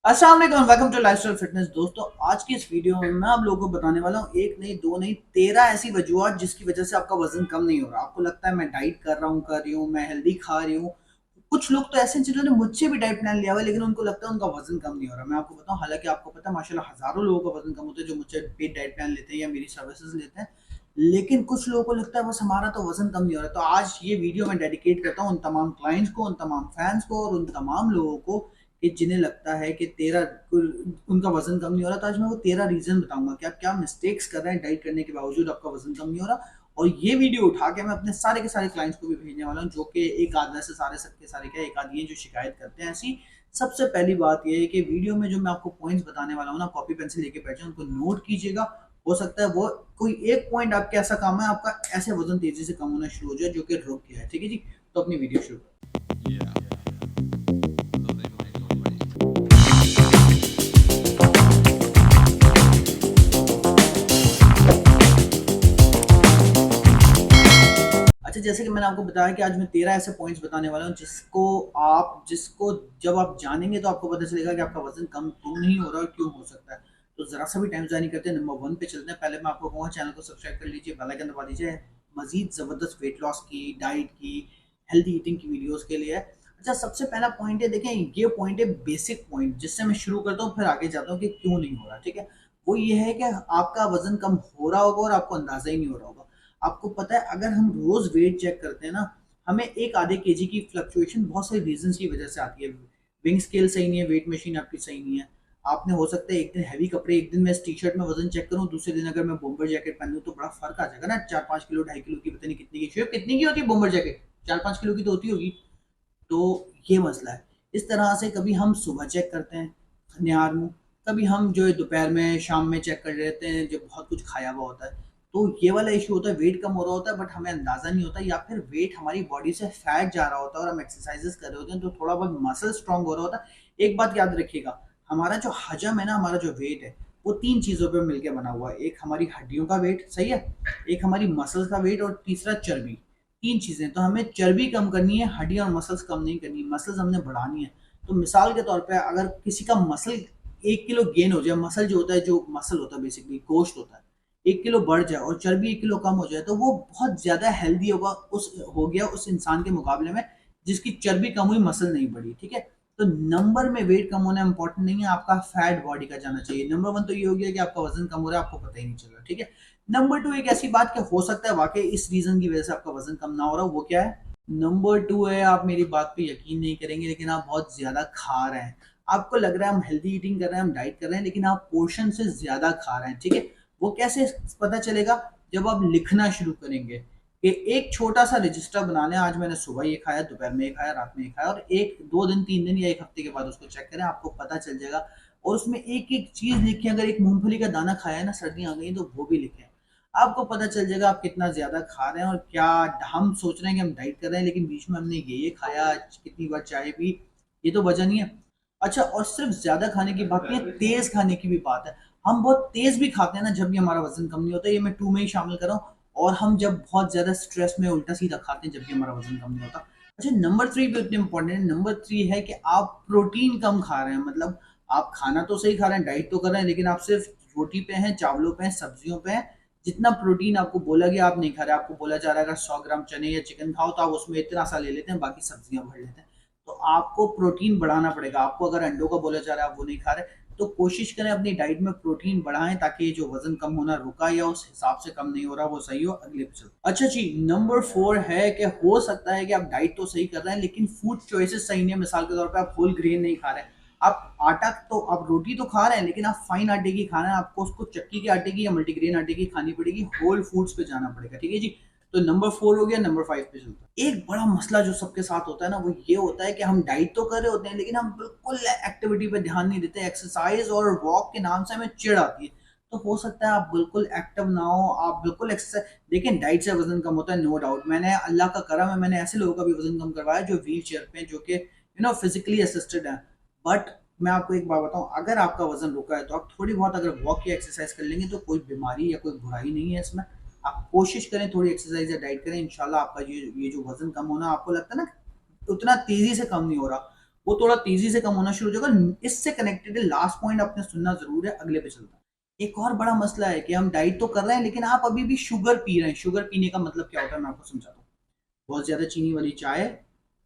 अस्सलाम वालेकुम, welcome to lifestyle fitness. दोस्तों, आज की इस वीडियो में मैं आप लोगों को बताने वाला हूँ एक नहीं, दो नहीं, 13 ऐसी वजूहत जिसकी वजह से आपका वजन कम नहीं हो रहा। आपको लगता है मैं डाइट कर रहा हूँ, मैं हेल्दी खा रही हूँ। कुछ लोग तो ऐसे हैं जिन्होंने मुझसे भी डाइट प्लान लिया हुआ है, लेकिन उनको लगता है उनका वजन कम नहीं हो रहा। मैं आपको बताऊं, हालांकि आपको पता है माशाल्लाह हजारों लोगों का वजन कम होता है जो मुझसे पेड डाइट प्लान लेते हैं या मेरी सर्विसेज लेते हैं। लेकिन कुछ लोगों को लगता है बस हमारा तो वजन कम नहीं हो रहा। तो आज ये वीडियो मैं डेडिकेट करता हूँ उन तमाम क्लाइंट्स को, उन तमाम फैंस को और उन तमाम लोगों को कि जिन्हें लगता है कि तेरा उनका वजन कम नहीं हो रहा। तो आज मैं वो 13 रीजन बताऊंगा कि आप क्या मिस्टेक्स कर रहे हैं डाइट करने के बावजूद आपका वजन कम नहीं हो रहा। और ये वीडियो उठा के मैं अपने सारे के सारे क्लाइंट्स को भी भेजने वाला हूँ, जो कि एक आध वैसे सारे सबके सारे क्या एक आध ये जो शिकायत करते हैं ऐसी। सबसे पहली बात ये है कि वीडियो में जो मैं आपको पॉइंट्स बताने वाला हूँ ना, कॉपी पेंसिल लेके बैठ जाए, उनको नोट कीजिएगा। हो सकता है वो कोई एक पॉइंट आपके ऐसा काम है, आपका ऐसे वजन तेजी से कम होना शुरू हो जाए जो कि रुक गया है। ठीक है जी, तो अपनी वीडियो शुरू करें। अच्छा, जैसे कि मैंने आपको बताया कि आज मैं 13 ऐसे पॉइंट्स बताने वाला हूँ जिसको जब आप जानेंगे तो आपको पता चलेगा कि आपका वजन कम क्यों नहीं हो रहा और क्यों हो सकता है। तो जरा सा भी टाइम ज़ाया नहीं करते, नंबर 1 पे चलते हैं। पहले मैं आपको कहूँगा चैनल को सब्सक्राइब कर लीजिए, बेल आइकन दबा दीजिए। मजीद ज़बरदस्त वेट लॉस की, डाइट की, हेल्दी ईटिंग की वीडियोज़ के लिए। अच्छा, सबसे पहला पॉइंट है, देखें ये पॉइंट है बेसिक पॉइंट जिससे मैं शुरू करता हूँ, फिर आगे जाता हूँ कि क्यों नहीं हो रहा। ठीक है, वो ये है कि आपका वजन कम हो रहा होगा और आपको अंदाज़ा ही नहीं हो रहा होगा। आपको पता है अगर हम रोज वेट चेक करते हैं ना, हमें एक आधे केजी की फ्लक्चुएशन बहुत सारी रीजन की वजह से आती है। विंग स्केल सही नहीं है, वेट मशीन आपकी सही नहीं है। आपने हो सकता है एक दिन हैवी कपड़े, एक दिन मैं इस टी शर्ट में वजन चेक करूं, दूसरे दिन अगर मैं बॉम्बर जैकेट पहनूं तो बड़ा फर्क आ जाएगा ना। 4-5 किलो, 2.5 किलो की, पता नहीं कितनी की शेप, कितनी की होती है बॉम्बर जैकेट, 4-5 किलो की तो होती होगी। तो ये मसला है। इस तरह से कभी हम सुबह चेक करते हैं निहार मुंह, कभी हम जो है दोपहर में शाम में चेक कर लेते हैं जब बहुत कुछ खाया हुआ होता है। तो ये वाला इशू होता है, वेट कम हो रहा होता है बट हमें अंदाज़ा नहीं होता, या फिर वेट हमारी बॉडी से फैट जा रहा होता है और हम एक्सरसाइजेस कर रहे होते हैं तो थोड़ा बहुत मसल स्ट्रांग हो रहा होता है। एक बात याद रखिएगा, हमारा जो हजम है ना, हमारा जो वेट है वो 3 चीज़ों पे मिलके बना हुआ है। एक हमारी हड्डियों का वेट, सही है, एक हमारी मसल्स का वेट और तीसरा चर्बी। 3 चीज़ें। तो हमें चर्बी कम करनी है, हड्डियाँ और मसल्स कम नहीं करनी, मसल्स हमने बढ़ानी है। तो मिसाल के तौर पे अगर किसी का मसल 1 किलो गेन हो जाए, मसल जो होता है, जो मसल होता है बेसिकली गोश्त होता है, 1 किलो बढ़ जाए और चर्बी 1 किलो कम हो जाए, तो वो बहुत ज़्यादा हेल्दी होगा, उस हो गया उस इंसान के मुकाबले में जिसकी चर्बी कम हुई, मसल नहीं बढ़ी। ठीक है? तो नंबर में वेट कम होना इंपॉर्टेंट नहीं है, आपका फैट बॉडी का जाना चाहिए। नंबर 1 तो ये हो गया कि आपका वज़न कम हो रहा है, आपको पता ही नहीं चल रहा। ठीक है? नंबर 2 एक ऐसी बात कि हो सकता है वाक़ई इस रीज़न की वज़ह से आपका वज़न कम ना हो रहा हो, वो क्या है? नंबर 2 है, आप मेरी बात पे यकीन नहीं करेंगे लेकिन आप बहुत ज़्यादा खा रहे हैं। आपको लग रहा है हम हेल्दी ईटिंग कर रहे हैं, हम डाइट कर रहे हैं, लेकिन आप पोर्शन से ज़्यादा खा रहे हैं। ठीक है? वो कैसे पता चलेगा? जब आप लिखना शुरू करेंगे कि एक छोटा-सा रजिस्टर बना लें, आज मैंने सुबह ये खाया, दोपहर में ये खाया, रात में ये खाया, और 1 2 दिन, 3 दिन या 1 हफ्ते के बाद उसको चेक करें, आपको पता चल जाएगा। और उसमें एक-एक चीज़ लिखें, अगर एक मूँगफली का दाना खाया है ना, सर्दियाँ आ गई तो वो भी लिखें। आपको पता चल जाएगा आप कितना ज़्यादा खा रहे हैं और क्या हम सोच रहे हैं कि हम डाइट कर रहे हैं, लेकिन बीच में हमने ये खाया, कितनी बार चाय पी, ये तो वजह नहीं है। अच्छा, और सिर्फ़ ज़्यादा खाने की बात नहीं है, तेज़ खाने की भी बात है। हम बहुत तेज़ भी खाते हैं ना, जब भी हमारा वज़न कम नहीं होता, ये मैं 2 में ही शामिल कर रहा हूँ। और हम जब बहुत ज़्यादा स्ट्रेस में उल्टा-सीधा खाते हैं, जब भी हमारा वज़न कम नहीं होता। अच्छा, नंबर 3 भी उतनी इम्पोर्टेंट है। नंबर 3 है कि आप प्रोटीन कम खा रहे हैं। मतलब आप खाना तो सही खा रहे हैं, डाइट तो कर रहे हैं, लेकिन आप सिर्फ़ रोटी पे हैं, चावलों पे हैं, सब्जियों पे हैं। जितना प्रोटीन आपको बोला गया आप नहीं खा रहे। आपको बोला जा रहा है अगर 100 ग्राम चने या चिकन खाओ तो आप उसमें इतना सा ले लेते हैं, बाकी सब्जियां भर लेते हैं। तो आपको प्रोटीन बढ़ाना पड़ेगा। आपको अगर अंडों का बोला जा रहा है आप वो नहीं खा रहे, तो कोशिश करें अपनी डाइट में प्रोटीन बढ़ाएं, ताकि ये जो वजन कम होना रुका या उस हिसाब से कम नहीं हो रहा वो सही हो अगले एपिसोड। अच्छा जी, नंबर 4 है कि हो सकता है कि आप डाइट तो सही कर रहे हैं लेकिन फूड चॉइसेस सही नहीं है। मिसाल के तौर पे आप होल ग्रेन नहीं खा रहे हैं, आप आटा तो आप रोटी तो खा रहे हैं लेकिन आप फाइन आटे की खा रहे हैं, आपको उसको चक्की के आटे की या मल्टीग्रेन आटे की खानी पड़ेगी, होल फूड्स पे जाना पड़ेगा। ठीक है जी? तो नंबर 4 हो गया। नंबर 5 पे चलता है। एक बड़ा मसला जो सबके साथ होता है ना, वो ये होता है कि हम डाइट तो कर रहे होते हैं लेकिन हम बिल्कुल एक्टिविटी पे ध्यान नहीं देते। एक्सरसाइज और वॉक के नाम से हमें चिढ़ आती है। तो हो सकता है आप बिल्कुल एक्टिव ना हो, आप बिल्कुल एक्सरसाइज, देखिए डाइट से वजन कम होता है, नो डाउट। मैंने, अल्लाह का करम है, मैंने ऐसे लोगों का भी वजन कम करवाया जो व्हील चेयर पे हैं, जो कि फिजिकली असिस्टेड है। बट मैं आपको एक बात बताऊं, अगर आपका वजन रुका है तो आप थोड़ी बहुत अगर वॉक या एक्सरसाइज कर लेंगे तो कोई बीमारी या कोई बुराई नहीं है इसमें। आप कोशिश करें थोड़ी एक्सरसाइज या डाइट करें, इंशाल्लाह आपका ये जो वजन कम होना आपको लगता है ना उतना तेजी से कम नहीं हो रहा, वो थोड़ा तेजी से कम होना शुरू हो जाएगा। इससे कनेक्टेड लास्ट पॉइंट आपने सुनना जरूर है, अगले पे चलता है। एक और बड़ा मसला है कि हम डाइट तो कर रहे हैं लेकिन आप अभी भी शुगर पी रहे हैं। शुगर पीने का मतलब क्या होता है मैं आपको समझाता हूँ। बहुत ज्यादा चीनी वाली चाय,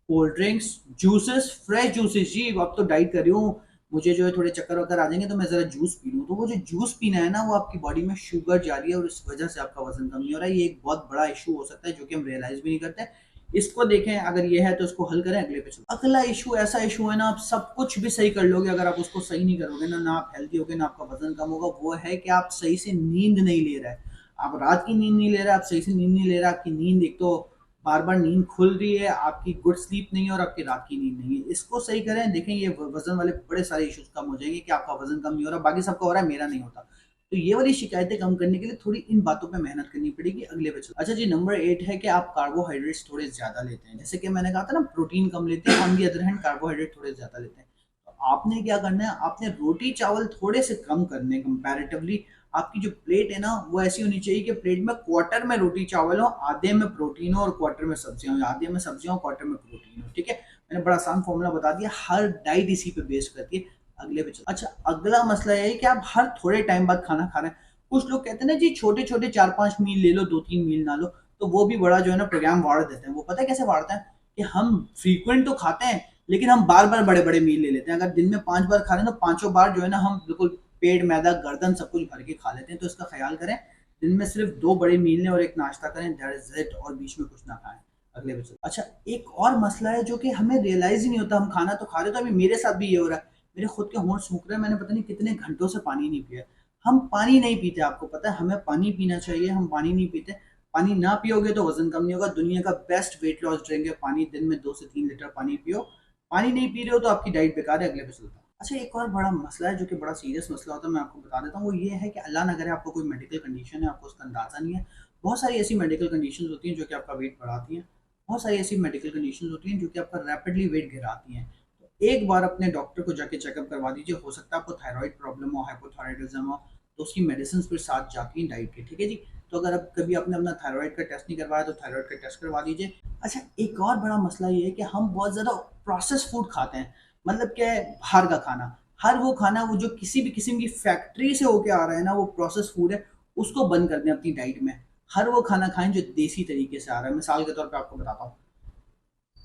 cold drinks, juices, fresh juices. जी अब तो डाइट कर रही हूँ, मुझे जो है थोड़े चक्कर वक्कर आ जाएंगे तो मैं जरा जूस पी लूँ, तो वो जो जूस पीना है ना वो आपकी बॉडी में शुगर जा रही है और इस वजह से आपका वजन कम नहीं हो रहा है। ये एक बहुत बड़ा इशू हो सकता है जो कि हम रियलाइज भी नहीं करते। इसको देखें, अगर ये है तो इसको हल करें, अगले पे चलो। अगला इशू ऐसा इशू है ना, आप सब कुछ भी सही कर लोगे, अगर आप उसको सही नहीं करोगे ना, ना आप हेल्दी होगे ना आपका वजन कम होगा। वो है कि आप सही से नींद नहीं ले रहे। आप रात की नींद नहीं ले रहे, आप सही से नींद नहीं ले रहे। आपकी नींद एक तो बार बार नींद खुल रही है, आपकी गुड स्लीप नहीं है और आपकी रात की नींद नहीं है। इसको सही करें, देखें ये वजन वाले बड़े सारे इश्यूज कम हो जाएंगे कि आपका वजन कम नहीं हो रहा, बाकी सबका हो रहा है, मेरा नहीं होता। तो ये वाली शिकायतें कम करने के लिए थोड़ी इन बातों पे मेहनत करनी पड़ेगी। अगले पे चलो। अच्छा जी, नंबर 8 है कि आप कार्बोहाइड्रेट्स थोड़े ज्यादा लेते हैं। जैसे कि मैंने कहा था ना, प्रोटीन कम लेते हैं, on the other hand carbohydrate थोड़े ज्यादा लेते हैं। तो आपने क्या करना है, आपने रोटी चावल थोड़े से कम करने कंपैरेटिवली। आपकी जो प्लेट है ना वो ऐसी होनी चाहिए कि प्लेट में क्वार्टर में रोटी चावल हो, आधे में प्रोटीन हो और क्वार्टर में सब्जियां हो, आधे में सब्जियां हो क्वार्टर में प्रोटीन हो। ठीक है, मैंने बड़ा आसान फॉर्मूला बता दिया, हर डाइट इसी पे बेस करती है। अगले पे चलो। अच्छा, अगला मसला यह है कि आप हर थोड़े टाइम बाद खाना खा रहे हैं। कुछ लोग कहते हैं ना जी, छोटे छोटे 4-5 मील ले लो, 2-3 मील ना लो। तो वो भी बड़ा जो है ना प्रोग्राम वाड़ देते हैं। वो पता है कैसे वाड़ते हैं कि हम फ्रीक्वेंट तो खाते हैं लेकिन हम बार बार बड़े बड़े मील ले लेते हैं। अगर दिन में 5 बार खा रहे हैं तो पांचों बार जो है ना हम बिल्कुल पेट मैदा गर्दन सब कुछ भर के खा लेते हैं। तो इसका ख्याल करें, दिन में सिर्फ 2 बड़े मील लें और एक नाश्ता करें, दैट इज इट, और बीच में कुछ ना खाएं। अगले पे चलो। अच्छा, एक और मसला है जो कि हमें रियलाइज ही नहीं होता। हम खाना तो खा रहे, तो अभी मेरे साथ भी ये हो रहा है, मेरे खुद के होंठ सूख रहे हैं, मैंने पता नहीं कितने घंटों से पानी नहीं पिया। हम पानी नहीं पीते, आपको पता है हमें पानी पीना चाहिए, हम पानी नहीं पीते। पानी ना पियोगे तो वजन कम नहीं होगा। दुनिया का बेस्ट वेट लॉस ड्रिंक है पानी, दिन में 2 से 3 लीटर पानी पियो। पानी नहीं पी रहे हो तो आपकी डाइट बेकार है। अगले पे चलता हूँ। अच्छा, एक और बड़ा मसला है जो कि बड़ा सीरियस मसला होता है, मैं आपको बता देता हूँ। वो ये है कि अल्लाह ना करे आपको कोई मेडिकल कंडीशन है, आपको उसका अंदाजा नहीं है। बहुत सारी ऐसी मेडिकल कंडीशन होती हैं जो कि आपका वेट बढ़ाती हैं। बहुत सारी ऐसी मेडिकल कंडीशन होती हैं जो कि आपका रैपिडली वेट गिराती हैं। तो एक बार अपने डॉक्टर को जाके चेकअप करवा दीजिए। हो सकता है आपको थायराइड प्रॉब्लम हो, हाइपोथायराइडिज्म हो, तो उसकी मेडिसिन फिर साथ जाती हैं डाइट के। ठीक है जी। तो अगर अब कभी आपने अपना थायराइड का टेस्ट नहीं करवाया तो थायराइड का टेस्ट करवा दीजिए। अच्छा, एक और बड़ा मसला ये है कि हम बहुत ज़्यादा प्रोसेस फूड खाते हैं। मतलब क्या है, बाहर का खाना, हर वो खाना वो जो किसी भी किस्म की फैक्ट्री से होके आ रहा है ना, वो प्रोसेस फूड है, उसको बंद कर दें अपनी डाइट में। हर वो खाना खाएं जो देसी तरीके से आ रहा है। मिसाल के तौर पे आपको बताता हूँ,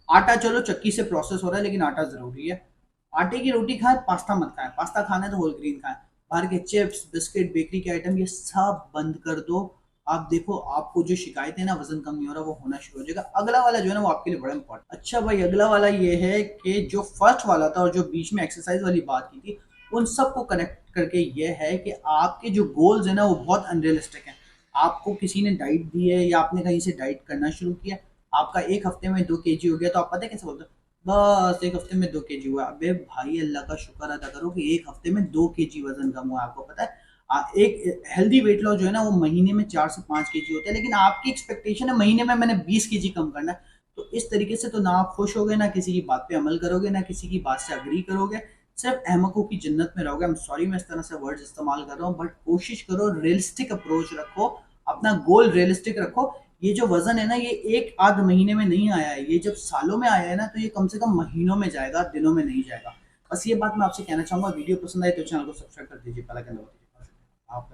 आटा चलो चक्की से प्रोसेस हो रहा है लेकिन आटा जरूरी है। आटे की रोटी खाएं, पास्ता मत खाएं। पास्ता खाना है तो होल ग्रीन खाएं। बाहर के चिप्स, बिस्किट, बेकरी के आइटम ये सब बंद कर दो। आप देखो, आपको जो शिकायत है ना वजन कम नहीं हो रहा, वो होना शुरू हो जाएगा। अगला वाला जो है ना वो आपके लिए बड़ा इंपॉर्टेंट। अच्छा भाई, अगला वाला ये है कि जो फर्स्ट वाला था और जो बीच में एक्सरसाइज वाली बात की थी, उन सबको कनेक्ट करके ये है कि आपके जो गोल्स है ना वो बहुत अनरियलिस्टिक है। आपको किसी ने डाइट दी है या आपने कहीं से डाइट करना शुरू किया, आपका एक हफ्ते में 2 kg हो गया, तो आप पता है कैसे बोलते हो, बस एक हफ्ते में 2 kg हुआ। अबे भाई, अल्लाह का शुक्र अदा करो कि एक हफ्ते में 2 kg वजन कम हुआ। आपको पता है एक हेल्दी वेट लॉस जो है ना वो महीने में 4 से 5 kg होता है, लेकिन आपकी एक्सपेक्टेशन है महीने में मैंने 20 kg कम करना है। तो इस तरीके से तो ना आप खुश होगे, ना किसी की बात पे अमल करोगे, ना किसी की बात से अग्री करोगे, सिर्फ अहमकों की जन्नत में रहोगे। आई एम सॉरी मैं इस तरह से वर्ड्स इस्तेमाल कर रहा हूँ, बट कोशिश करो, रियलिस्टिक अप्रोच रखो, अपना गोल रियलिस्टिक रखो। ये जो वजन है ना ये एक आध महीने में नहीं आया है, ये जब सालों में आया है ना तो ये कम से कम महीनों में जाएगा, दिनों में नहीं जाएगा। बस ये बात मैं आपसे कहना चाहूंगा। वीडियो पसंद आए तो चैनल को सब्सक्राइब कर दीजिए, पहला कहना आप